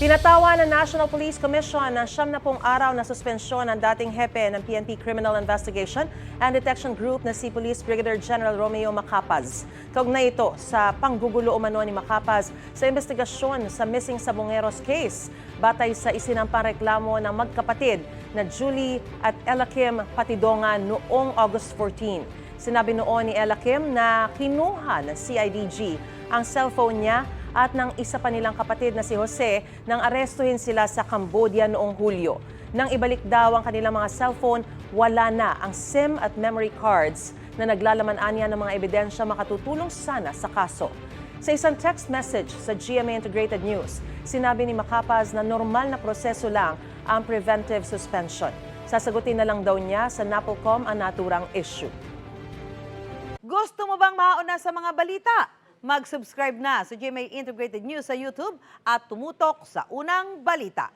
Pinatawa ng National Police Commission ng 70 araw na suspensyon ng dating hepe ng PNP Criminal Investigation and Detection Group na si Police Brigadier General Romeo Macapaz. Kaugnay ito sa panggugulo umano ni Macapaz sa investigasyon sa missing Sabongeros case batay sa isinampang reklamo ng magkapatid na Julie at Ella Kim Patidongan noong August 14. Sinabi noon ni Ella Kim na kinuha ng CIDG ang cellphone niya at ng isa pa nilang kapatid na si Jose nang arestuhin sila sa Cambodia noong Hulyo. Nang ibalik daw ang kanilang mga cellphone, wala na ang SIM at memory cards na naglalaman anya ng mga ebidensya makatutulong sana sa kaso. Sa isang text message sa GMA Integrated News, sinabi ni Macapaz na normal na proseso lang ang preventive suspension. Sasagutin na lang daw niya sa NAPOLCOM ang naturang issue. Gusto mo bang mauna sa mga balita? Mag-subscribe na sa GMA Integrated News sa YouTube at tumutok sa unang balita.